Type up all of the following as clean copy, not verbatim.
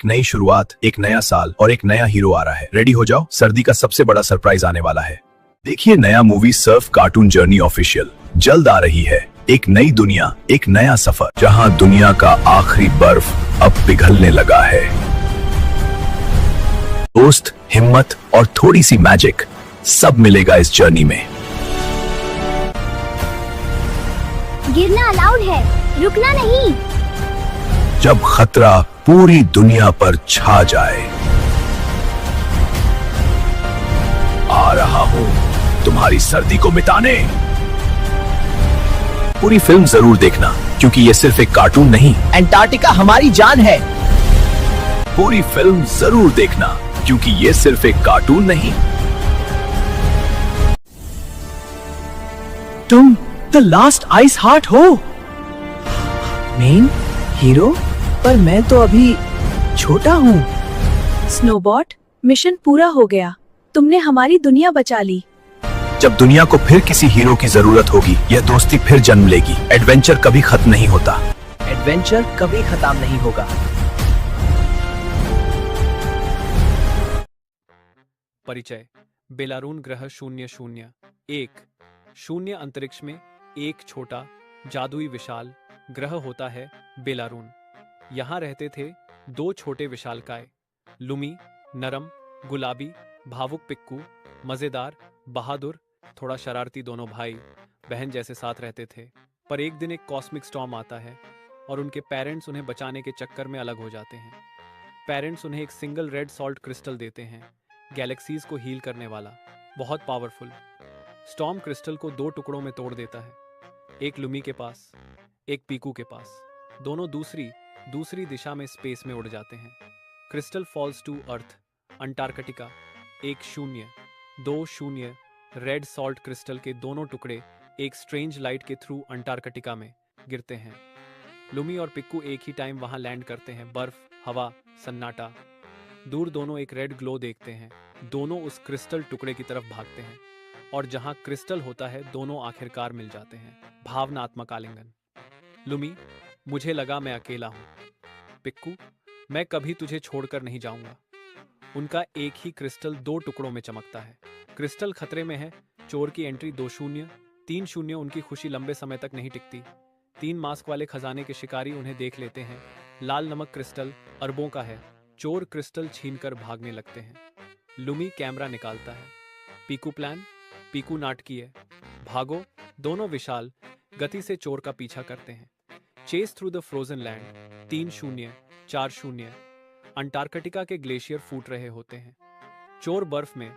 एक नई शुरुआत, एक नया साल और एक नया हीरो आ रहा है। रेडी हो जाओ, सर्दी का सबसे बड़ा सरप्राइज आने वाला है। देखिए नया movie Surf cartoon journey official जल्द आ रही है। एक नई दुनिया, एक नया सफर, जहां दुनिया का आखिरी बर्फ अब पिघलने लगा है। दोस्त, हिम्मत और थोड़ी सी मैजिक सब मिलेगा इस जर्नी में। गिरना अलाउड है, रुकना नहीं। जब खतरा पूरी दुनिया पर छा जाए, आ रहा हूं तुम्हारी सर्दी को मिटाने। पूरी फिल्म जरूर देखना, क्योंकि ये सिर्फ एक कार्टून नहीं, अंटार्कटिका हमारी जान है। पूरी फिल्म जरूर देखना, क्योंकि ये सिर्फ एक कार्टून नहीं। तुम द लास्ट आइस हार्ट हो, मेन हीरो, पर मैं तो अभी छोटा हूँ। स्नोबॉट, मिशन पूरा हो गया। तुमने हमारी दुनिया बचा ली। जब दुनिया को फिर किसी हीरो की जरूरत होगी, यह दोस्ती फिर जन्म लेगी। एडवेंचर कभी खत्म नहीं होता। एडवेंचर कभी खत्म नहीं होगा। परिचय। बेलारून ग्रह 001 शून्य अंतरिक्ष में एक छोटा जादुई विशाल ग्रह होता है बेलारून। यहाँ रहते थे दो छोटे विशालकाय, लुमी नरम गुलाबी भावुक पिक्कू, मजेदार बहादुर थोड़ा शरारती दोनों भाई बहन जैसे साथ रहते थे। पर एक दिन एक कॉस्मिक स्टॉर्म आता है और उनके पेरेंट्स उन्हें बचाने के चक्कर में अलग हो जाते हैं। पेरेंट्स उन्हें एक सिंगल रेड सॉल्ट क्रिस्टल देते हैं, गैलेक्सीज को हील करने वाला, बहुत पावरफुल। स्टॉर्म क्रिस्टल को दो टुकड़ों में तोड़ देता है, एक लुमी के पास, एक पीकू के पास। दोनों दूसरी दिशा में स्पेस में उड़ जाते हैं। Crystal falls to earth Antarctica. 1-0-2-0 red salt crystal के दोनों टुकड़े एक स्ट्रेंज लाइट के थ्रू अंटार्कटिका में गिरते हैं। लुमी और पिक्कू एक ही टाइम वहां लैंड करते हैं। बर्फ, हवा, सन्नाटा। दूर दोनों एक रेड ग्लो देखते हैं। दोनों उस क्रिस्टल टुकड़े की तरफ भागते हैं और जहां क्रिस्टल होता है दोनों आखिरकार मिल जाते हैं। भावनात्मक आलिंगन। लुमी, मुझे लगा मैं अकेला हूं। पिक्कू, मैं कभी तुझे छोड़कर नहीं जाऊंगा। उनका एक ही क्रिस्टल दो टुकड़ों में चमकता है। क्रिस्टल खतरे में है। चोर की एंट्री 2-0, 3-0। उनकी खुशी लंबे समय तक नहीं टिकती। 3 मास्क वाले खजाने के शिकारी उन्हें देख लेते हैं। लाल नमक क्रिस्टल अरबों का है। चोर क्रिस्टल छीनकर भागने लगते हैं। लुमी कैमरा निकालता है। पीकू प्लान, पीकू नाटकीय, भागो। दोनों विशाल गति से चोर का पीछा करते हैं। Chase through the frozen land. 3-0-4-0 Antarctica के ग्लेशियर फूट रहे होते हैं। चोर बर्फ में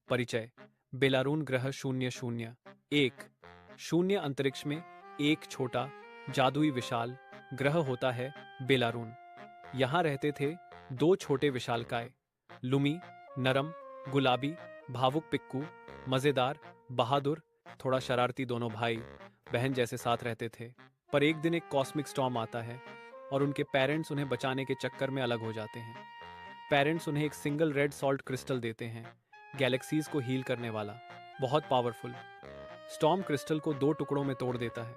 परिचय। बेलारून ग्रह 001 शून्य अंतरिक्ष में एक छोटा जादुई विशाल ग्रह होता है बेलारून। यहाँ रहते थे दो छोटे विशालकाय, लुमी नरम गुलाबी भावुक पिक्कू, मजेदार बहादुर थोड़ा शरारती दोनों भाई बहन जैसे साथ रहते थे। पर एक दिन एक कॉस्मिक स्टॉर्म आता है और उनके पेरेंट्स उन्हें बचाने के चक्कर में अलग हो जाते हैं। पेरेंट्स उन्हें एक सिंगल रेड सॉल्ट क्रिस्टल देते हैं, गैलेक्सीज को हील करने वाला, बहुत पावरफुल। स्टॉर्म क्रिस्टल को दो टुकड़ों में तोड़ देता है,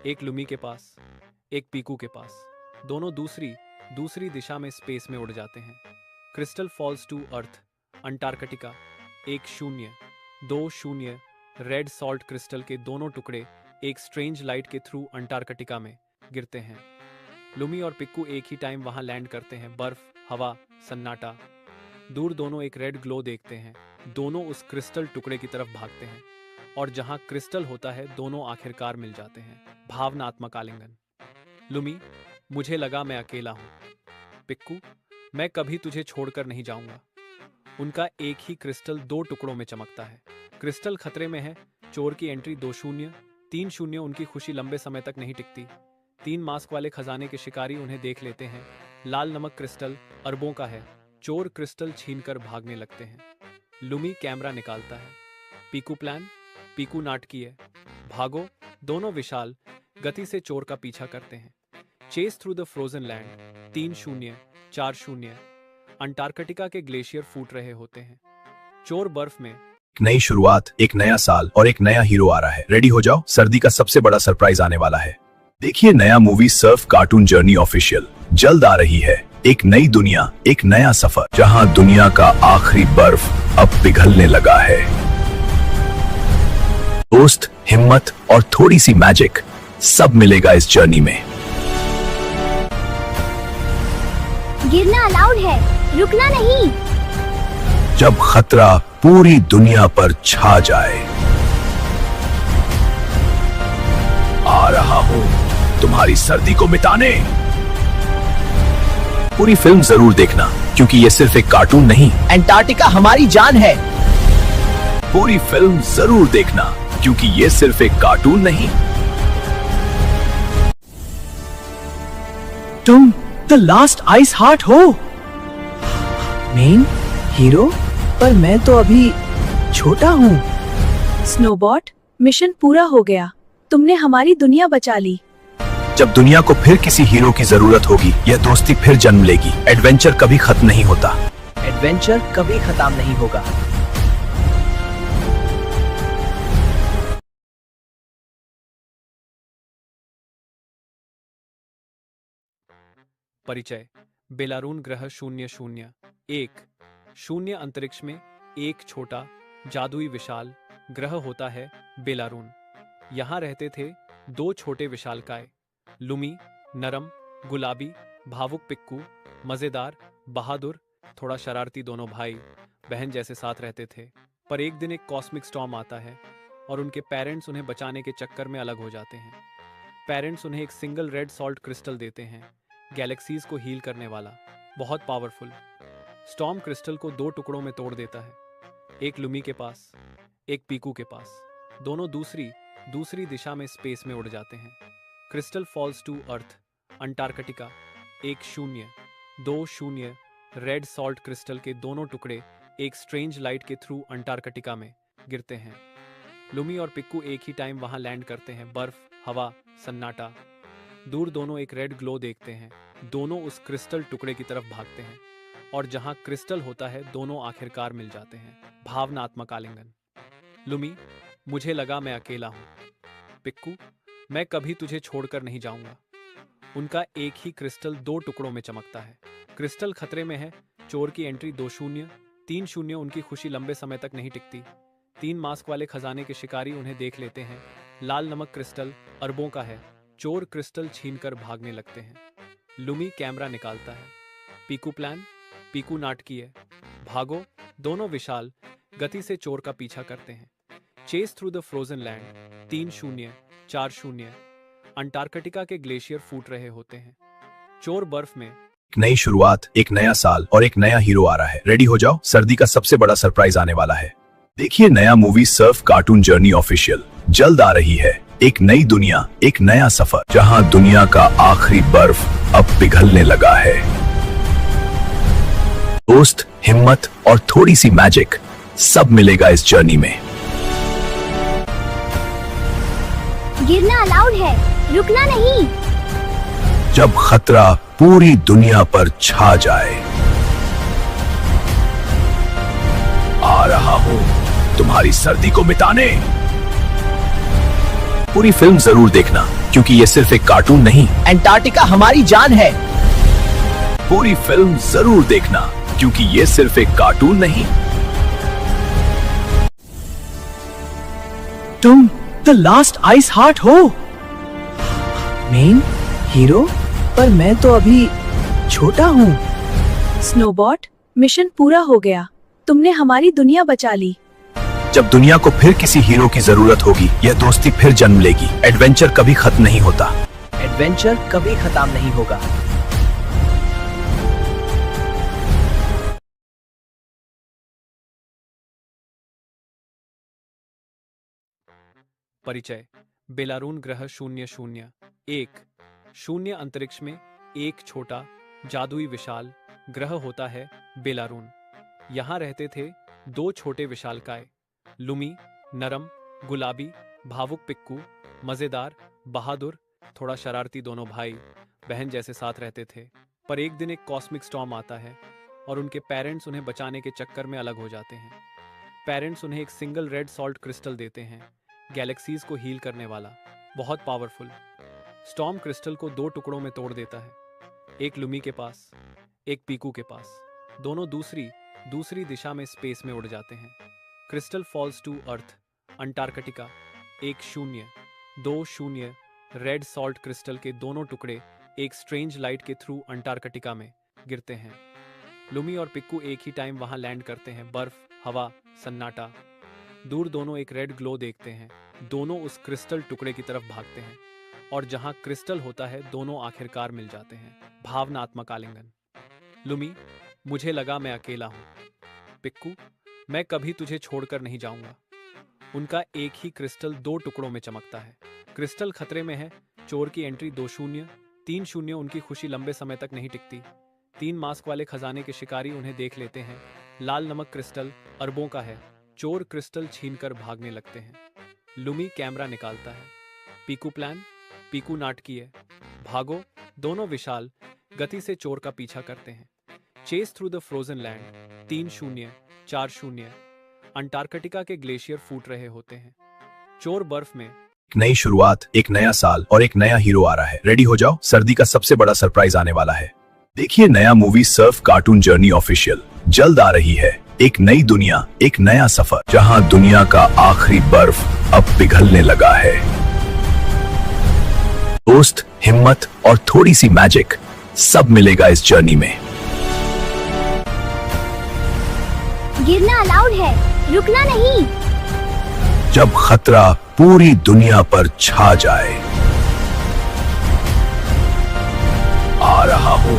एक लुमी के पास, एक पीकू के पास। दोनों दूसरी दिशा में स्पेस में उड़ जाते हैं। Crystal falls to earth Antarctica. 1-0-2-0 red salt crystal के दोनों टुकड़े एक स्ट्रेंज लाइट के थ्रू अंटार्कटिका में गिरते हैं। लुमी और पिक्कू एक ही टाइम वहां लैंड करते हैं। बर्फ, हवा, सन्नाटा। दूर दोनों एक रेड ग्लो देखते हैं। दोनों उस क्रिस्टल टुकड़े की तरफ भागते हैं और जहां क्रिस्टल होता है दोनों आखिरकार मिल जाते हैं। भावनात्मक आलिंगन। लुमी, मुझे लगा मैं अकेला हूं। पिक्कू, मैं कभी तुझे छोड़कर नहीं जाऊंगा। उनका एक ही क्रिस्टल दो टुकड़ों में चमकता है। क्रिस्टल खतरे में है। चोर की एंट्री 2-0, 3-0। उनकी खुशी लंबे समय तक नहीं टिकती। 3 मास्क वाले खजाने के शिकारी उन्हें देख लेते हैं। लाल नमक क्रिस्टल अरबों का है। चोर क्रिस्टल छीनकर भागने लगते हैं। लुमी कैमरा निकालता है। पीकू प्लान, पीकू नाटकीय, भागो। दोनों विशाल गति से चोर का पीछा करते हैं। Chase through the frozen land. 3-0-4-0 Antarctica के ग्लेशियर फूट रहे होते हैं। चोर बर्फ में एक नई शुरुआत, एक नया साल और एक नया हीरो आ रहा है। रेडी हो जाओ, सर्दी का सबसे बड़ा सरप्राइज आने वाला है। देखिए नया movie Surf cartoon journey official जल्द आ रही है। एक नई दुनिया, एक नया सफर, जहां दुनिया का आखिरी बर्फ अब पिघलने लगा है। दोस्त, हिम्मत और थोड़ी सी मैजिक सब मिलेगा इस जर्नी में। गिरना अलाउड है, रुकना नहीं। जब खतरा पूरी दुनिया पर छा जाए। आ रहा हूं तुम्हारी सर्दी को मिटाने। पूरी फिल्म जरूर देखना, क्योंकि ये सिर्फ एक कार्टून नहीं। अंटार्कटिका हमारी जान है। पूरी फिल्म जरूर देखना, क्योंकि ये सिर्फ एक कार्टून नहीं। तुम द लास्ट आइस हार्ट हो, मेन हीरो, पर मैं तो अभी छोटा हूँ। स्नोबॉट, मिशन पूरा हो गया। तुमने हमारी दुनिया बचा ली। जब दुनिया को फिर किसी हीरो की जरूरत होगी, यह दोस्ती फिर जन्म लेगी। एडवेंचर कभी खत्म नहीं होता। एडवेंचर कभी खत्म नहीं होगा। परिचय। बेलारून ग्रह 001 शून्य अंतरिक्ष में एक छोटा जादुई विशाल ग्रह होता है बेलारून। यहाँ रहते थे दो छोटे विशालकाय, लुमी नरम गुलाबी, भावुक पिक्कू मजेदार बहादुर थोड़ा शरारती। दोनों भाई बहन जैसे साथ रहते थे। पर एक दिन एक कॉस्मिक स्टॉर्म आता है और उनके पेरेंट्स उन्हें बचाने के चक्कर में अलग हो जाते हैं। पेरेंट्स उन्हें एक सिंगल रेड सॉल्ट क्रिस्टल देते हैं, गैलेक्सीज को हील करने वाला, बहुत पावरफुल। स्टॉर्म क्रिस्टल को दो टुकड़ों में तोड़ देता है, एक लुमी के पास, एक पीकू के पास। दोनों दूसरी दिशा में स्पेस में उड़ जाते हैं। Crystal falls to earth Antarctica. 1-0-2-0 red salt crystal के दोनों टुकड़े एक स्ट्रेंज लाइट के थ्रू अंटार्कटिका में गिरते हैं। लुमी और पिक्कू एक ही टाइम वहां लैंड करते हैं। बर्फ, हवा, सन्नाटा। दूर दोनों एक रेड ग्लो देखते हैं। दोनों उस क्रिस्टल टुकड़े की तरफ भागते हैं और जहां क्रिस्टल होता है दोनों आखिरकार मिल जाते हैं। भावनात्मक आलिंगन। लुमी, मुझे लगा मैं अकेला हूं। पिक्कू, मैं कभी तुझे छोड़कर नहीं जाऊंगा। उनका एक ही क्रिस्टल दो टुकड़ों में चमकता है। क्रिस्टल खतरे में है। चोर की एंट्री 2-0। 3-0 उनकी खुशी लंबे समय तक नहीं टिकती। 3 मास्क वाले खजाने के शिकारी उन्हें देख लेते हैं। लाल नमक क्रिस्टल अरबों का है। चोर क्रिस्टल छीनकर भागने लगते हैं। लुमी कैमरा निकालता है। पीकू प्लान, पीकू नाटकीय, भागो। दोनों विशाल गति से चोर का पीछा करते हैं। Chase through the frozen land. 3-0 4-0 Antarctica के ग्लेशियर फूट रहे होते हैं। चोर बर्फ में। एक नई शुरुआत, एक नया साल और एक नया हीरो आ रहा है। रेडी हो जाओ, सर्दी का सबसे बड़ा सरप्राइज आने वाला है। देखिए नया movie Surf cartoon journey official जल्द आ रही है। एक नई दुनिया, एक नया सफर, जहां दुनिया का आखिरी बर्फ अब पिघलने लगा है। दोस्त, हिम्मत और थोड़ी सी मैजिक सब मिलेगा इस जर्नी में। गिरना अलाउड है, रुकना नहीं। जब खतरा पूरी दुनिया पर छा जाए। आ रहा हूं तुम्हारी सर्दी को मिटाने। पूरी फिल्म जरूर देखना, क्योंकि ये सिर्फ एक कार्टून नहीं। अंटार्कटिका हमारी जान है। पूरी फिल्म जरूर देखना, क्योंकि ये सिर्फ एक कार्टून नहीं। तुम द लास्ट आइस हार्ट हो, मेन हीरो, पर मैं तो अभी छोटा हूँ। स्नोबॉट, मिशन पूरा हो गया। तुमने हमारी दुनिया बचा ली। जब दुनिया को फिर किसी हीरो की जरूरत होगी, यह दोस्ती फिर जन्म लेगी। एडवेंचर कभी खत्म नहीं होता। एडवेंचर कभी खत्म नहीं होगा। परिचय। बेलारून ग्रह 001 शून्य अंतरिक्ष में एक छोटा जादुई विशाल ग्रह होता है बेलारून। यहाँ रहते थे दो छोटे विशालकाय, लुमी नरम गुलाबी, भावुक पिक्कू मजेदार बहादुर थोड़ा शरारती। दोनों भाई बहन जैसे साथ रहते थे। पर एक दिन एक कॉस्मिक स्टॉर्म आता है और उनके पेरेंट्स उन्हें बचाने के चक्कर में अलग हो जाते हैं। पेरेंट्स उन्हें एक सिंगल रेड सॉल्ट क्रिस्टल देते हैं, गैलेक्सीज को हील करने वाला, बहुत पावरफुल। स्टॉर्म क्रिस्टल को 2 टुकड़ों में तोड़ देता है, एक लुमी के पास, एक पीकू के पास। दोनों दूसरी दिशा में स्पेस में उड़ जाते हैं। Crystal falls to earth, Antarctica. 1-0-2-0 red salt crystal के दोनों टुकड़े एक स्ट्रेंज लाइट के थ्रू अंटार्कटिका में गिरते हैं। लुमी और पिक्कू एक ही टाइम वहां लैंड करते हैं। बर्फ, हवा, सन्नाटा। दूर दोनों एक रेड ग्लो देखते हैं। दोनों उस क्रिस्टल टुकड़े की तरफ भागते हैं और जहां क्रिस्टल होता है दोनों आखिरकार मिल जाते हैं। भावनात्मक आलिंगन। लुमी, मुझे लगा मैं अकेला हूं। पिक्कू, मैं कभी तुझे छोड़कर नहीं जाऊंगा। उनका एक ही क्रिस्टल 2 टुकड़ों में चमकता है। क्रिस्टल खतरे में है। चोर की एंट्री 2-0। 3-0 उनकी खुशी लंबे समय तक नहीं टिकती। 3 मास्क वाले खजाने के शिकारी उन्हें देख लेते हैं। लाल नमक क्रिस्टल अरबों का है। चोर क्रिस्टल छीनकर भागने लगते हैं। लुमी कैमरा निकालता है। पीकू प्लान, पीकू नाटकीय। भागो। दोनों विशाल गति से चोर का पीछा करते हैं। Chase through the frozen land. 3-0-4-0 Antarctica के ग्लेशियर फूट रहे होते हैं। चोर बर्फ में। एक नई शुरुआत, एक नया साल और एक नया हीरो आ रहा है। रेडी हो जाओ, सर्दी का सबसे बड़ा सरप्राइज आने वाला है। देखिए नया movie Surf cartoon journey official जल्द आ रही है। एक नई दुनिया, एक नया सफर, जहां दुनिया का आखिरी बर्फ अब पिघलने लगा है। दोस्त, हिम्मत और थोड़ी सी मैजिक, सब मिलेगा इस जर्नी में। गिरना अलाउड है, रुकना नहीं। जब खतरा पूरी दुनिया पर छा जाए, आ रहा हूं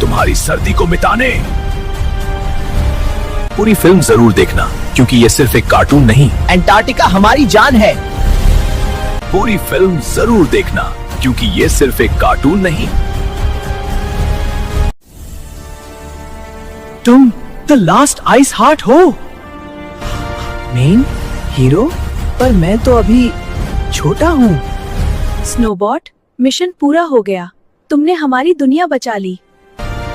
तुम्हारी सर्दी को मिटाने। पूरी फिल्म जरूर देखना, क्योंकि ये सिर्फ एक कार्टून नहीं। अंटार्कटिका हमारी जान है। पूरी फिल्म जरूर देखना, क्योंकि ये सिर्फ एक कार्टून नहीं। तुम द लास्ट आइस हार्ट हो, मेन हीरो, पर मैं तो अभी छोटा हूँ। स्नोबॉट, मिशन पूरा हो गया। तुमने हमारी दुनिया बचा ली।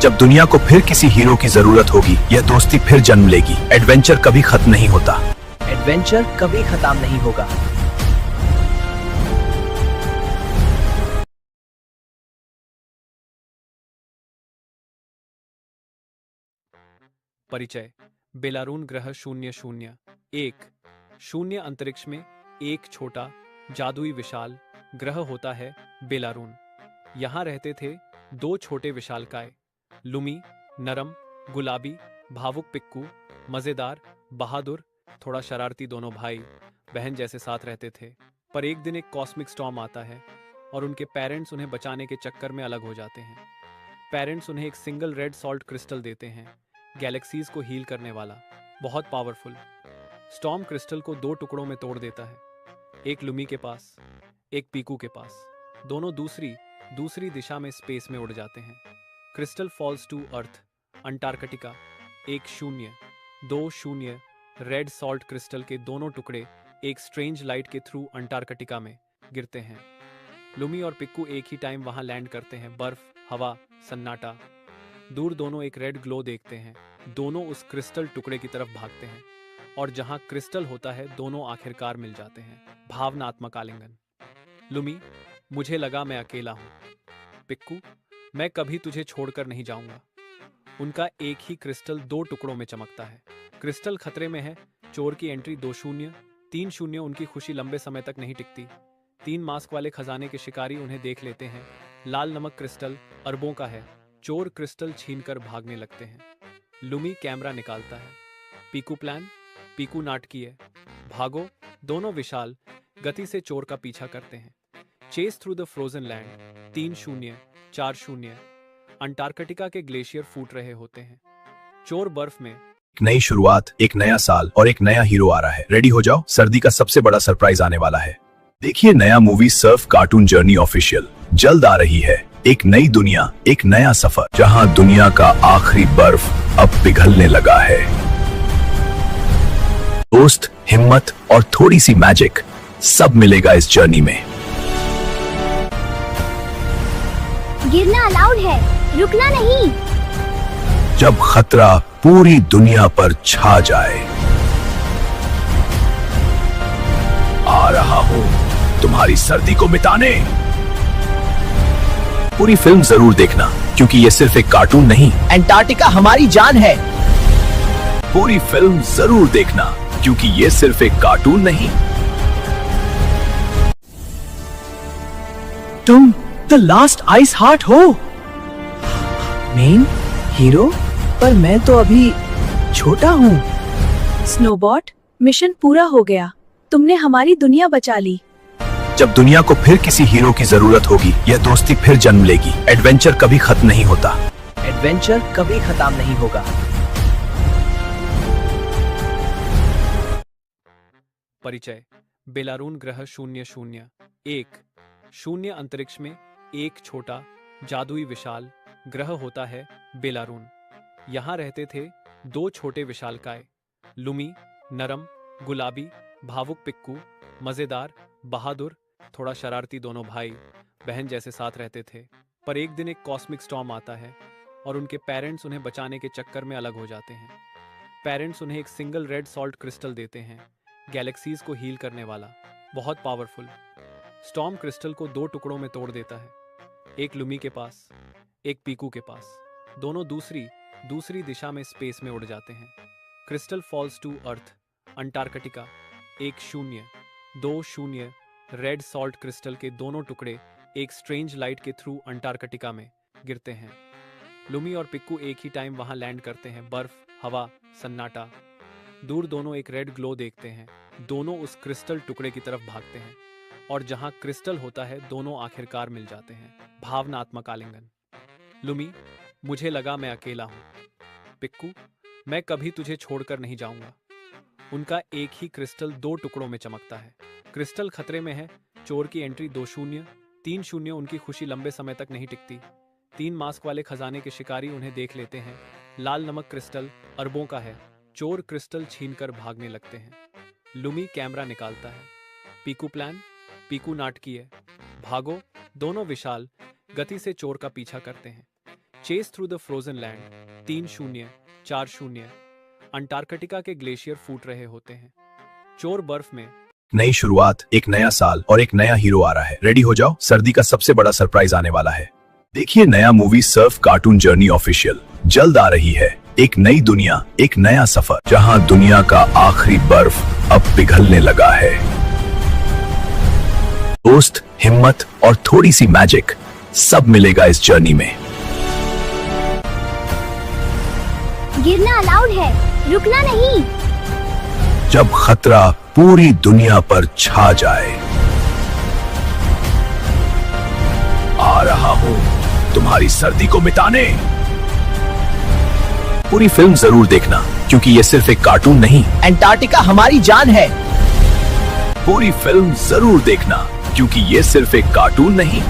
जब दुनिया को फिर किसी हीरो की जरूरत होगी, यह दोस्ती फिर जन्म लेगी। एडवेंचर कभी खत्म नहीं होता। एडवेंचर कभी खत्म नहीं होगा। परिचय। बेलारून ग्रह 0-0-1 अंतरिक्ष में एक छोटा जादुई विशाल ग्रह होता है बेलारून। यहाँ रहते थे 2 छोटे विशालकाय, लुमी, नरम, गुलाबी, भावुक पिक्कू, मजेदार, बहादुर, थोड़ा शरारती। दोनों भाई बहन जैसे साथ रहते थे। पर एक दिन एक कॉस्मिक स्टॉर्म आता है और उनके पेरेंट्स उन्हें बचाने के चक्कर में अलग हो जाते हैं। पेरेंट्स उन्हें एक सिंगल रेड सॉल्ट क्रिस्टल देते हैं, गैलेक्सीज को हील करने वाला, बहुत पावरफुल। स्टॉर्म क्रिस्टल को 2 टुकड़ों में तोड़ देता है, एक लुमी के पास, एक पीकू के पास। दोनों दूसरी दिशा में स्पेस में उड़ जाते हैं। Crystal falls to earth, Antarctica. 1-0-2-0 red salt crystal के दोनों टुकड़े एक स्ट्रेंज लाइट के थ्रू अंटार्कटिका में गिरते हैं। लुमी और पिक्कू एक ही टाइम वहां लैंड करते हैं। बर्फ, हवा, सन्नाटा। दूर दोनों एक रेड ग्लो देखते हैं। दोनों उस क्रिस्टल टुकड़े की तरफ भागते हैं और जहां क्रिस्टल होता है दोनों आखिरकार मिल जाते हैं। भावनात्मक आलिंगन। लुमी, मुझे लगा मैं अकेला हूं। पिक्कू, मैं कभी तुझे छोड़कर नहीं जाऊंगा। उनका एक ही क्रिस्टल 2 टुकड़ों में चमकता है। क्रिस्टल खतरे में है। चोर की एंट्री 2-0। 3-0 उनकी खुशी लंबे समय तक नहीं टिकती। 3 मास्क वाले खजाने के शिकारी उन्हें देख लेते हैं। लाल नमक क्रिस्टल अरबों का है। चोर क्रिस्टल छीनकर भागने लगते हैं। लुमी कैमरा निकालता है। पीकू प्लान, पीकू नाटकीय। भागो। दोनों विशाल गति से चोर का पीछा करते हैं। Chase through the frozen land. 3-0-4-0 Antarctica के ग्लेशियर फूट रहे होते हैं। चोर बर्फ में। एक नई शुरुआत, एक नया साल और एक नया हीरो आ रहा है। रेडी हो जाओ, सर्दी का सबसे बड़ा सरप्राइज आने वाला है। देखिए नया movie Surf cartoon journey official जल्द आ रही है। एक नई दुनिया, एक नया सफर, जहां दुनिया का आखिरी बर्फ अब पिघलने लगा है। दोस्त, हिम्मत और थोड़ी सी मैजिक, सब मिलेगा इस जर्नी में। गिरना अलाउड है, रुकना नहीं। जब खतरा पूरी दुनिया पर छा जाए, रहा हूँ तुम्हारी सर्दी को मिटाने। पूरी फिल्म जरूर देखना क्योंकि ये सिर्फ एक कार्टून नहीं। अंटार्कटिका हमारी जान है। पूरी फिल्म जरूर देखना क्योंकि ये सिर्फ एक कार्टून नहीं। तुम द लास्ट आइस हार्ट हो, मेन हीरो, पर मैं तो अभी छोटा हूँ। स्नोबॉट, मिशन पूरा हो गया। तुमने हमारी दुनिया बचा ली। जब दुनिया को फिर किसी हीरो की जरूरत होगी, यह दोस्ती फिर जन्म लेगी। एडवेंचर कभी खत्म नहीं होता। एडवेंचर कभी खत्म नहीं होगा। परिचय। बेलारून ग्रह 001 शून्य अंतरिक्ष में एक छोटा जादुई विशाल ग्रह होता है बेलारून। यहाँ रहते थे दो छोटे विशालकाय, लुमी नरम गुलाबी भावुक पिक्कू, मजेदार बहादुर थोड़ा शरारती दोनों भाई बहन जैसे साथ रहते थे। पर एक दिन एक कॉस्मिक स्टॉर्म आता है और उनके पेरेंट्स उन्हें बचाने के चक्कर में अलग हो जाते हैं। पेरेंट्स उन्हें एक सिंगल रेड सॉल्ट क्रिस्टल देते हैं, गैलेक्सीज को हील करने वाला, बहुत पावरफुल। स्टॉर्म क्रिस्टल को दो टुकड़ों में तोड़ देता है, एक लुमी के पास, एक पीकू के पास। दोनों दूसरी दिशा में स्पेस में उड़ जाते हैं। Crystal falls to earth Antarctica. 1-0-2-0 red salt crystal के दोनों टुकड़े एक स्ट्रेंज लाइट के थ्रू अंटार्कटिका में गिरते हैं। लुमी और पिक्कू एक ही टाइम वहां लैंड करते हैं। बर्फ, हवा, सन्नाटा। दूर दोनों एक रेड ग्लो देखते हैं। दोनों उस क्रिस्टल टुकड़े की तरफ भागते हैं और जहां क्रिस्टल होता है दोनों आखिरकार मिल जाते हैं। भावनात्मक आलिंगन। लुमी, मुझे लगा मैं अकेला हूं। पिक्कू, मैं कभी तुझे छोड़कर नहीं जाऊंगा। उनका एक ही क्रिस्टल दो टुकड़ों में चमकता है। क्रिस्टल खतरे में है। चोर की एंट्री 2-0। 3-0 उनकी खुशी लंबे समय तक नहीं टिकती। 3 मास्क वाले खजाने के शिकारी उन्हें देख लेते हैं। लाल नमक क्रिस्टल अरबों का है। चोर क्रिस्टल छीनकर भागने लगते हैं। लुमी कैमरा निकालता है। पीकू प्लान, पीकू नाटकीय, भागो। दोनों विशाल गति से चोर का पीछा करते हैं। Chase through the frozen land. 3-0 4-0 Antarctica के ग्लेशियर फूट रहे होते हैं। चोर बर्फ में। नई शुरुआत, एक नया साल और एक नया हीरो आ रहा है। रेडी हो जाओ, सर्दी का सबसे बड़ा सरप्राइज आने वाला है। देखिए नया movie Surf cartoon journey official जल्द आ रही है। एक नई दुनिया, एक नया सफर, जहां दुनिया का आखिरी बर्फ अब पिघलने लगा है। दोस्त, हिम्मत और थोड़ी सी मैजिक, सब मिलेगा इस जर्नी में। गिरना अलाउड है, रुकना नहीं। जब खतरा पूरी दुनिया पर छा जाए, आ रहा हूं तुम्हारी सर्दी को मिटाने। पूरी फिल्म जरूर देखना क्योंकि ये सिर्फ एक कार्टून नहीं। अंटार्कटिका हमारी जान है। पूरी फिल्म जरूर देखना क्योंकि ये सिर्फ एक कार्टून नहीं।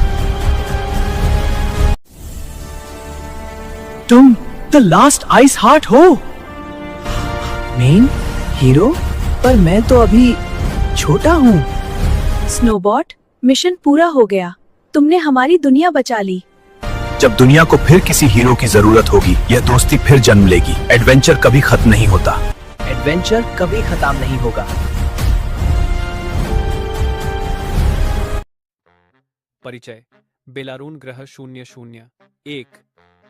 तुम द लास्ट आइस हार्ट हो, मेन हीरो, पर मैं तो अभी छोटा हूँ। स्नोबॉट, मिशन पूरा हो गया। तुमने हमारी दुनिया बचा ली। जब दुनिया को फिर किसी हीरो की जरूरत होगी, यह दोस्ती फिर जन्म लेगी। एडवेंचर कभी खत्म नहीं होता। एडवेंचर कभी खत्म नहीं होगा। परिचय। बेलारून ग्रह 001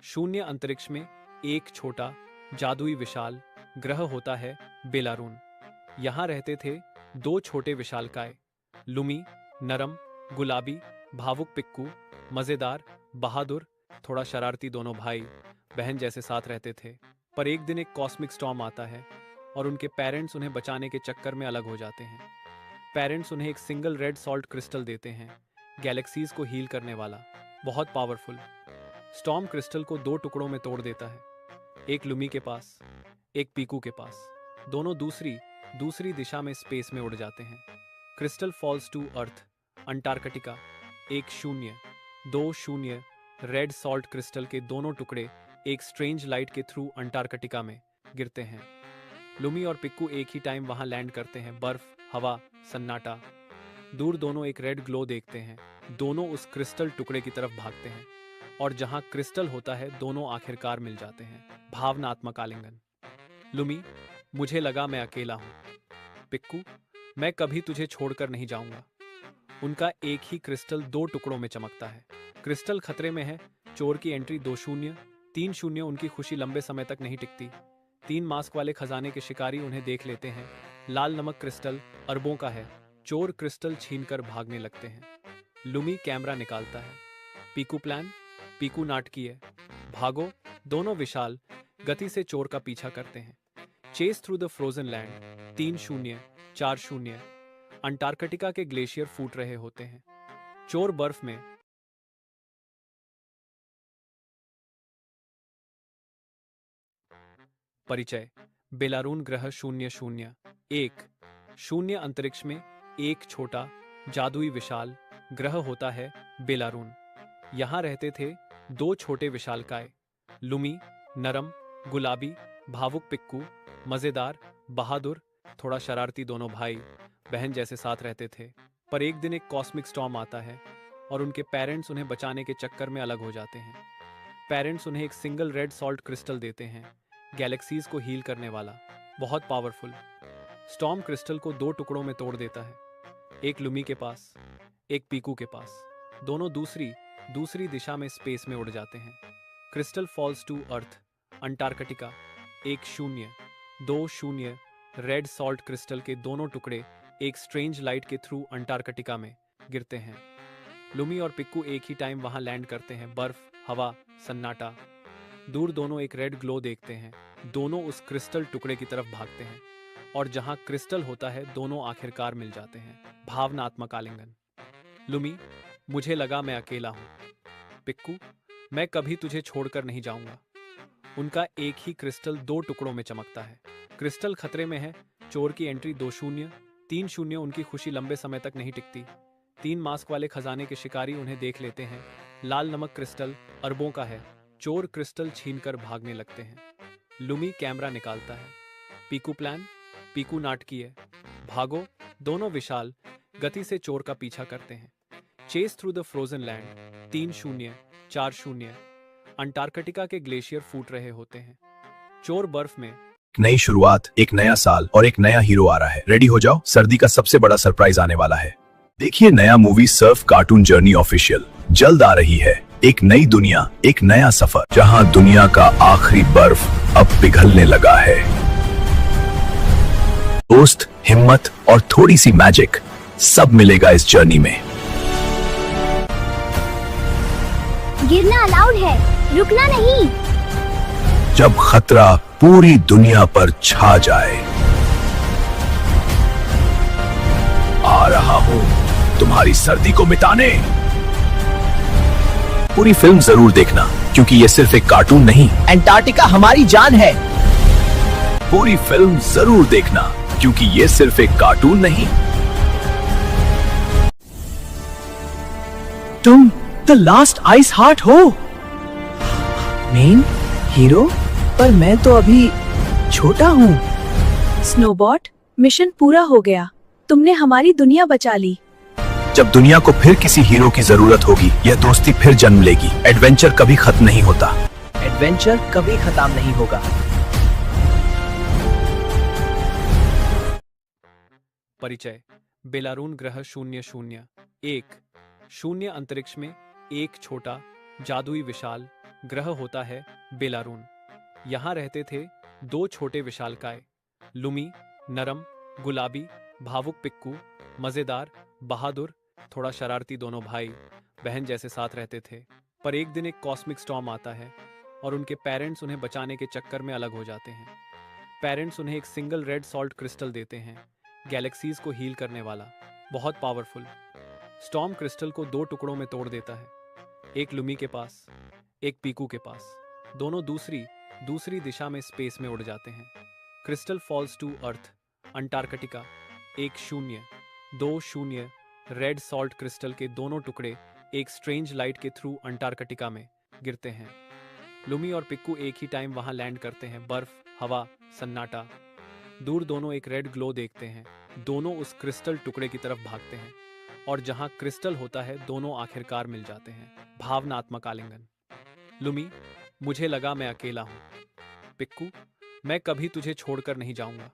शून्य अंतरिक्ष में एक छोटा जादुई विशाल ग्रह होता है बेलारून। यहाँ रहते थे दो छोटे विशालकाय, लुमी नरम गुलाबी भावुक पिक्कू, मजेदार बहादुर थोड़ा शरारती दोनों भाई बहन जैसे साथ रहते थे। पर एक दिन एक कॉस्मिक स्टॉर्म आता है और उनके पेरेंट्स उन्हें बचाने के चक्कर में अलग हो जाते हैं। पेरेंट्स उन्हें एक सिंगल रेड सॉल्ट क्रिस्टल देते हैं, गैलेक्सीज को हील करने वाला, बहुत पावरफुल। स्टॉर्म क्रिस्टल को दो टुकड़ों में तोड़ देता है, एक लुमी के पास, एक पीकू के पास। दोनों दूसरी दिशा में स्पेस में उड़ जाते हैं। Crystal falls to earth Antarctica. 1-0-2-0 red salt crystal के दोनों टुकड़े एक स्ट्रेंज लाइट के थ्रू अंटार्कटिका में गिरते हैं। लुमी और पिक्कू एक ही टाइम वहां लैंड करते हैं। बर्फ, हवा, सन्नाटा। दूर दोनों एक रेड ग्लो देखते हैं। दोनों उस क्रिस्टल टुकड़े की तरफ भागते हैं और जहां क्रिस्टल होता है दोनों आखिरकार मिल जाते हैं। भावनात्मक आलिंगन। लुमी, मुझे लगा मैं अकेला हूं। पिक्कू, मैं कभी तुझे छोड़कर नहीं जाऊंगा। उनका एक ही क्रिस्टल दो टुकड़ों में चमकता है। क्रिस्टल खतरे में है। चोर की एंट्री 2-0, 3-0। उनकी खुशी लंबे समय तक नहीं टिकती। 3 मास्क वाले खजाने के शिकारी उन्हें देख लेते हैं। लाल नमक क्रिस्टल अरबों का है। चोर क्रिस्टल छीनकर भागने लगते हैं। लुमी कैमरा निकालता है। पीकू प्लान, पीकू नाटकीय, भागो। दोनों विशाल गति से चोर का पीछा करते हैं। Chase through the frozen land 3-0, 4-0। Antarctica के ग्लेशियर फूट रहे होते हैं। चोर बर्फ में परिचय। बेलारून ग्रह 001, शून्य अंतरिक्ष में एक छोटा जादुई विशाल ग्रह होता है बेलारून। यहाँ रहते थे 2 छोटे विशालकाय, लुमी नरम गुलाबी, भावुक पिक्कू मजेदार बहादुर, थोड़ा शरारती। दोनों भाई बहन जैसे साथ रहते थे। पर एक दिन एक कॉस्मिक स्टॉर्म आता है और उनके पेरेंट्स उन्हें बचाने के चक्कर में अलग हो जाते हैं। पेरेंट्स उन्हें एक सिंगल रेड सॉल्ट क्रिस्टल देते हैं, गैलेक्सीज को हील करने वाला, बहुत पावरफुल। स्टॉर्म क्रिस्टल को 2 टुकड़ों में तोड़ देता है, एक लुमी के पास, एक पीकू के पास। दोनों दूसरी दिशा में स्पेस में उड़ जाते हैं। Crystal falls to earth Antarctica 1-0, 2-0। Red salt crystal के दोनों टुकड़े एक स्ट्रेंज लाइट के थ्रू अंटार्कटिका में गिरते हैं। लुमी और पिक्कू एक ही टाइम वहां लैंड करते हैं। बर्फ, हवा, सन्नाटा। दूर दोनों एक रेड ग्लो देखते हैं। दोनों उस क्रिस्टल टुकड़े की तरफ भागते हैं और जहां क्रिस्टल होता है दोनों आखिरकार मिल जाते हैं। भावनात्मक आलिंगन। लुमी, मुझे लगा मैं अकेला हूं। पिक्कू, मैं कभी तुझे छोड़कर नहीं जाऊंगा। उनका एक ही क्रिस्टल 2 टुकड़ों में चमकता है। क्रिस्टल खतरे में है। चोर की एंट्री 2-0, 3-0। उनकी खुशी लंबे समय तक नहीं टिकती। 3 मास्क वाले खजाने के शिकारी उन्हें देख लेते हैं। लाल नमक क्रिस्टल अरबों का है। चोर क्रिस्टल छीनकर भागने लगते हैं। लुमी कैमरा निकालता है। पीकू प्लान, पीकू नाटकीय, भागो। दोनों विशाल गति से चोर का पीछा करते हैं। Chase through the frozen land 3-0, 4-0। Antarctica के ग्लेशियर फूट रहे होते हैं। चोर बर्फ में एक नई शुरुआत, एक नया साल और एक नया हीरो आ रहा है। रेडी हो जाओ, सर्दी का सबसे बड़ा सरप्राइज आने वाला है। देखिए नया movie Surf cartoon journey official जल्द आ रही है। एक नई दुनिया, एक नया सफर, जहां दुनिया का आखिरी बर्फ अब पिघलने लगा है। दोस्त, हिम्मत और थोड़ी सी मैजिक, सब मिलेगा इस जर्नी में। गिरना अलाउड है, रुकना नहीं। जब खतरा पूरी दुनिया पर छा जाए, आ रहा हूं तुम्हारी सर्दी को मिटाने। पूरी फिल्म जरूर देखना, क्योंकि ये सिर्फ एक कार्टून नहीं। अंटार्कटिका हमारी जान है। पूरी फिल्म जरूर देखना, क्योंकि ये सिर्फ एक कार्टून नहीं। तुम द लास्ट आइस हार्ट हो, मेन हीरो, पर मैं तो अभी छोटा हूँ। स्नोबॉट, मिशन पूरा हो गया। तुमने हमारी दुनिया बचा ली। जब दुनिया को फिर किसी हीरो की जरूरत होगी, यह दोस्ती फिर जन्म लेगी। एडवेंचर कभी खत्म नहीं होता। एडवेंचर कभी खत्म नहीं होगा। परिचय। बेलारून ग्रह 001, शून्य अंतरिक्ष में एक छोटा जादुई विशाल ग्रह होता है बेलारून। यहाँ रहते थे 2 छोटे विशालकाय, लुमी नरम गुलाबी, भावुक पिक्कू मजेदार बहादुर, थोड़ा शरारती। दोनों भाई बहन जैसे साथ रहते थे। पर एक दिन एक कॉस्मिक स्टॉर्म आता है और उनके पेरेंट्स उन्हें बचाने के चक्कर में अलग हो जाते हैं। पेरेंट्स उन्हें एक सिंगल रेड सॉल्ट क्रिस्टल देते हैं, गैलेक्सीज को हील करने वाला, बहुत पावरफुल। स्टॉर्म क्रिस्टल को 2 टुकड़ों में तोड़ देता है, एक लुमी के पास, एक पीकू के पास। दोनों दूसरी दिशा में स्पेस में उड़ जाते हैं। Crystal falls to earth Antarctica 1-0, 2-0। Red salt crystal के दोनों टुकड़े एक स्ट्रेंज लाइट के थ्रू अंटार्कटिका में गिरते हैं। लुमी और पिक्कू एक ही टाइम वहां लैंड करते हैं। बर्फ, हवा, सन्नाटा। दूर दोनों एक रेड ग्लो देखते हैं। दोनों उस क्रिस्टल टुकड़े की तरफ भागते हैं और जहां क्रिस्टल होता है दोनों आखिरकार मिल जाते हैं। भावनात्मक आलिंगन। लुमी, मुझे लगा मैं अकेला हूं। पिक्कू, मैं कभी तुझे छोड़कर नहीं जाऊंगा।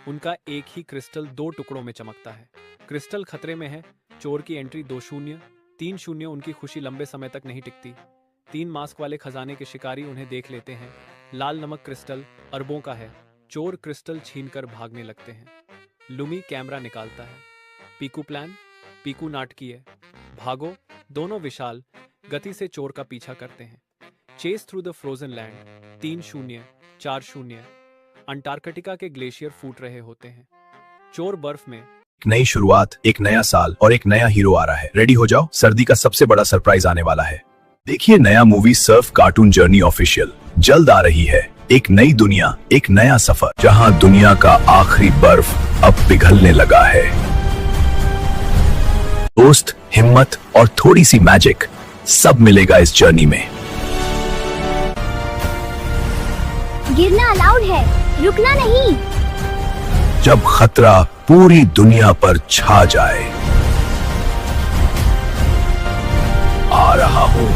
उनका एक ही क्रिस्टल दो टुकड़ों में चमकता है। क्रिस्टल खतरे में है। चोर की एंट्री 2-0, 3-0। उनकी खुशी लंबे समय तक नहीं टिकती। 3 मास्क वाले खजाने के शिकारी उन्हें देख लेते हैं। लाल नमक क्रिस्टल अरबों का है। चोर क्रिस्टल छीनकर भागने लगते हैं। लुमी कैमरा निकालता है। पीकू प्लान, पीकू नाटकीय, भागो। दोनों विशाल गति से चोर का पीछा करते हैं। Chase through the frozen land 3-0, 4-0। Antarctica के ग्लेशियर फूट रहे होते हैं। चोर बर्फ में। एक नई शुरुआत, एक नया साल और एक नया हीरो आ रहा है। रेडी हो जाओ, सर्दी का सबसे बड़ा सरप्राइज आने वाला है। देखिए नया movie Surf cartoon journey official जल्द आ रही है। एक नई दुनिया, एक नया सफर, जहां दुनिया का आखिरी बर्फ अब पिघलने लगा है। दोस्त, हिम्मत और थोड़ी सी मैजिक, सब मिलेगा इस जर्नी में। गिरना अलाउड है, रुकना नहीं। जब खतरा पूरी दुनिया पर छा जाए। आ रहा हूं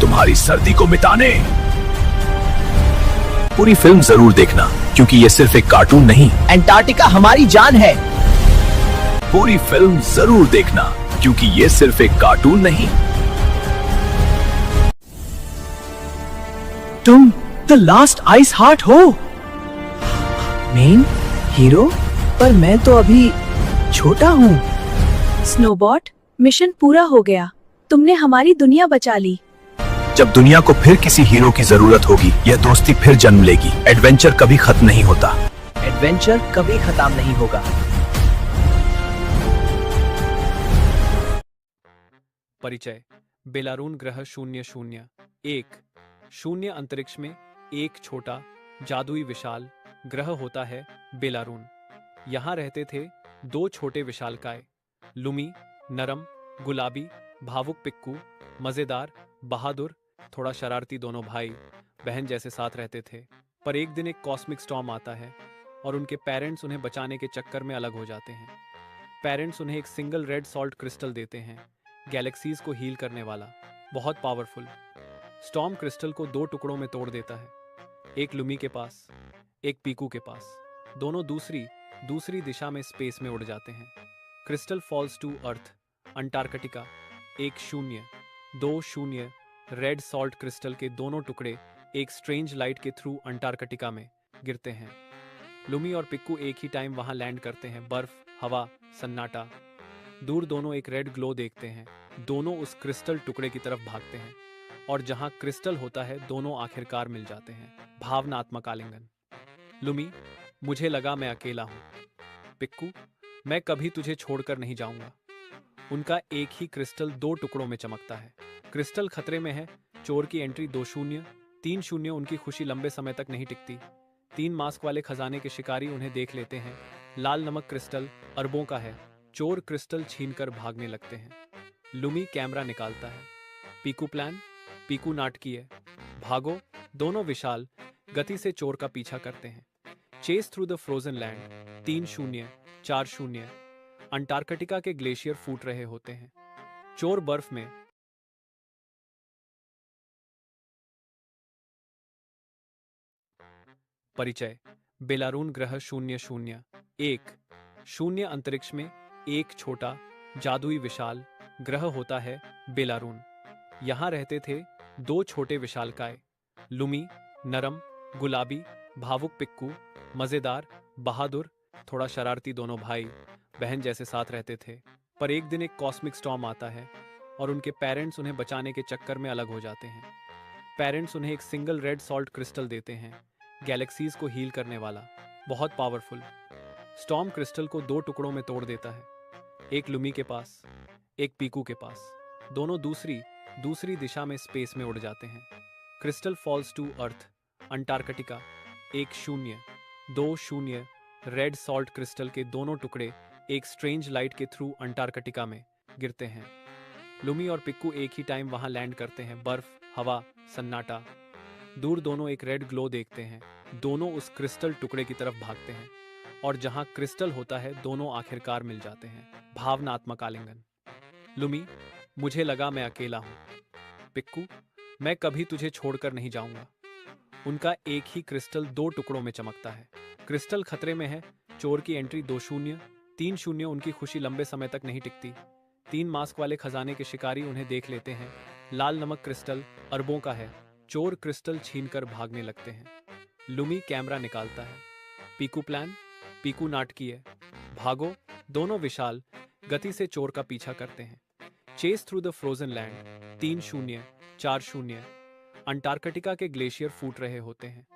तुम्हारी सर्दी को मिटाने। पूरी फिल्म जरूर देखना, क्योंकि ये सिर्फ एक कार्टून नहीं। अंटार्कटिका हमारी जान है। पूरी फिल्म जरूर देखना, क्योंकि ये सिर्फ एक कार्टून नहीं। तुम द लास्ट आइस हार्ट हो, मेन हीरो, पर मैं तो अभी छोटा हूँ। स्नोबॉट, मिशन पूरा हो गया। तुमने हमारी दुनिया बचा ली। जब दुनिया को फिर किसी हीरो की जरूरत होगी, यह दोस्ती फिर जन्म लेगी। एडवेंचर कभी खत्म नहीं होता। एडवेंचर कभी खत्म नहीं होगा। परिचय। बेलारून ग्रह 001। शून्य अंतरिक्ष में एक छोटा जादुई विशाल ग्रह होता है बेलारून। यहाँ रहते थे 2 छोटे विशालकाय, लुमी नरम गुलाबी, भावुक पिक्कू मजेदार बहादुर, थोड़ा शरारती। दोनों भाई बहन जैसे साथ रहते थे। पर एक दिन एक कॉस्मिक स्टॉर्म आता है और उनके पेरेंट्स उन्हें बचाने के चक्कर में अलग हो जाते हैं। पेरेंट्स उन्हें एक सिंगल रेड सॉल्ट क्रिस्टल देते हैं, गैलेक्सीज को हील करने वाला, बहुत पावरफुल। स्टॉर्म क्रिस्टल को 2 टुकड़ों में तोड़ देता है, एक लुमी के पास, एक पीकू के पास। दोनों दूसरी दिशा में स्पेस में उड़ जाते हैं। Crystal falls to earth, Antarctica. 1-0, 2-0। Red salt crystal के दोनों टुकड़े एक स्ट्रेंज लाइट के थ्रू अंटार्कटिका में गिरते हैं। लुमी और पिक्कू एक ही टाइम वहां लैंड करते हैं। बर्फ, हवा, सन्नाटा। दूर दोनों एक रेड ग्लो देखते हैं। दोनों उस क्रिस्टल टुकड़े की तरफ भागते हैं और जहां क्रिस्टल होता है, दोनों आखिरकार मिल जाते हैं। भावनात्मक आलिंगन। लुमी, मुझे लगा मैं अकेला हूं। पिक्कू, मैं कभी तुझे छोड़कर नहीं जाऊंगा। उनका एक ही क्रिस्टल 2 टुकड़ों में चमकता है। क्रिस्टल खतरे में है। चोर की एंट्री 2-0, 3-0। उनकी खुशी लंबे समय तक नहीं टिकती। 3 मास्क वाले खजाने के शिकारी उन्हें देख लेते हैं। लाल नमक क्रिस्टल अरबों का है। चोर क्रिस्टल छीनकर भागने लगते हैं। लुमी कैमरा निकालता है। पीकू प्लान, पीकू नाटकीय, भागो। दोनों विशाल गति से चोर का पीछा करते हैं। Chase through the frozen land 3-0, 4-0। Antarctica के ग्लेशियर फूट रहे होते हैं। चोर बर्फ में। परिचय। बेलारून ग्रह 001। शून्य अंतरिक्ष में एक छोटा जादुई विशाल ग्रह होता है बेलारून। यहाँ रहते थे 2 छोटे विशालकाय, लुमी नरम गुलाबी, भावुक पिक्कू मजेदार बहादुर, थोड़ा शरारती। दोनों भाई बहन जैसे साथ रहते थे। पर एक दिन एक कॉस्मिक स्टॉर्म आता है और उनके पेरेंट्स उन्हें बचाने के चक्कर में अलग हो जाते हैं। पेरेंट्स उन्हें एक सिंगल रेड सॉल्ट क्रिस्टल देते हैं, गैलेक्सीज को हील करने वाला, बहुत पावरफुल। स्टॉर्म क्रिस्टल को 2 टुकड़ों में तोड़ देता है, एक लुमी के पास, एक पीकू के पास। दोनों दूसरी दिशा में स्पेस में उड़ जाते हैं। Crystal falls to earth, Antarctica. 1-0, 2-0। Red salt crystal के दोनों टुकड़े एक स्ट्रेंज लाइट के थ्रू अंटार्कटिका में गिरते हैं। लुमी और पिक्कू एक ही टाइम वहां लैंड करते हैं। बर्फ, हवा, सन्नाटा। दूर दोनों एक रेड ग्लो देखते हैं। दोनों उस क्रिस्टल टुकड़े की तरफ भागते हैं और जहां क्रिस्टल होता है, दोनों आखिरकार मिल जाते हैं। भावनात्मक आलिंगन। लुमी, मुझे लगा मैं अकेला हूं। पिक्कू, मैं कभी तुझे छोड़कर नहीं जाऊंगा। उनका एक ही क्रिस्टल 2 टुकड़ों में चमकता है। क्रिस्टल खतरे में है। चोर की एंट्री 2-0, 3-0। उनकी खुशी लंबे समय तक नहीं टिकती। 3 मास्क वाले खजाने के शिकारी उन्हें देख लेते हैं। लाल नमक क्रिस्टल अरबों का है। चोर क्रिस्टल छीनकर भागने लगते हैं। लुमी कैमरा निकालता है। पीकू प्लान, पीकू नाटकीय, भागो। दोनों विशाल गति से चोर का पीछा करते हैं। Chase through the frozen land 3-0, 4-0। Antarctica के ग्लेशियर फूट रहे होते हैं।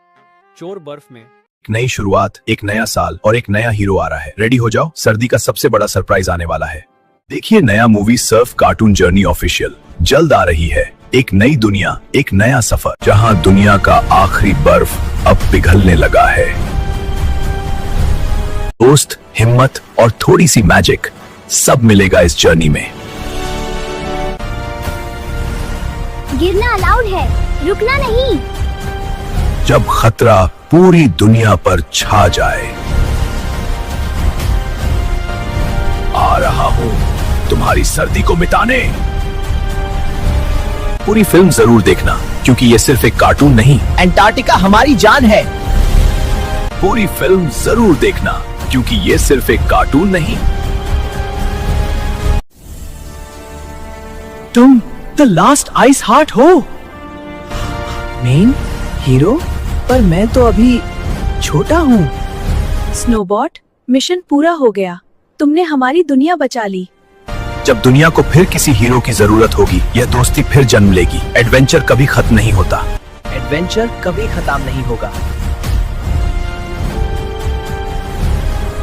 चोर बर्फ में। एक नई शुरुआत, एक नया साल और एक नया हीरो आ रहा है। रेडी हो जाओ, सर्दी का सबसे बड़ा सरप्राइज आने वाला है। देखिए नया movie Surf cartoon journey official जल्द आ रही है। एक नई दुनिया, एक नया सफर, जहां दुनिया का आखिरी बर्फ अब पिघलने लगा है। दोस्त, हिम्मत और थोड़ी सी मैजिक सब मिलेगा इस जर्नी में। गिरना अलाउड है, रुकना नहीं। जब खतरा पूरी दुनिया पर छा जाए, आ रहा हूं तुम्हारी सर्दी को मिटाने। पूरी फिल्म जरूर देखना, क्योंकि ये सिर्फ एक कार्टून नहीं। अंटार्कटिका हमारी जान है। पूरी फिल्म जरूर देखना, क्योंकि ये सिर्फ एक कार्टून नहीं। तुम द लास्ट आइस हार्ट हो, मेन हीरो, पर मैं तो अभी छोटा हूँ। स्नोबॉट, मिशन पूरा हो गया। तुमने हमारी दुनिया बचा ली। जब दुनिया को फिर किसी हीरो की जरूरत होगी, यह दोस्ती फिर जन्म लेगी। एडवेंचर कभी खत्म नहीं होता। एडवेंचर कभी खत्म नहीं होगा।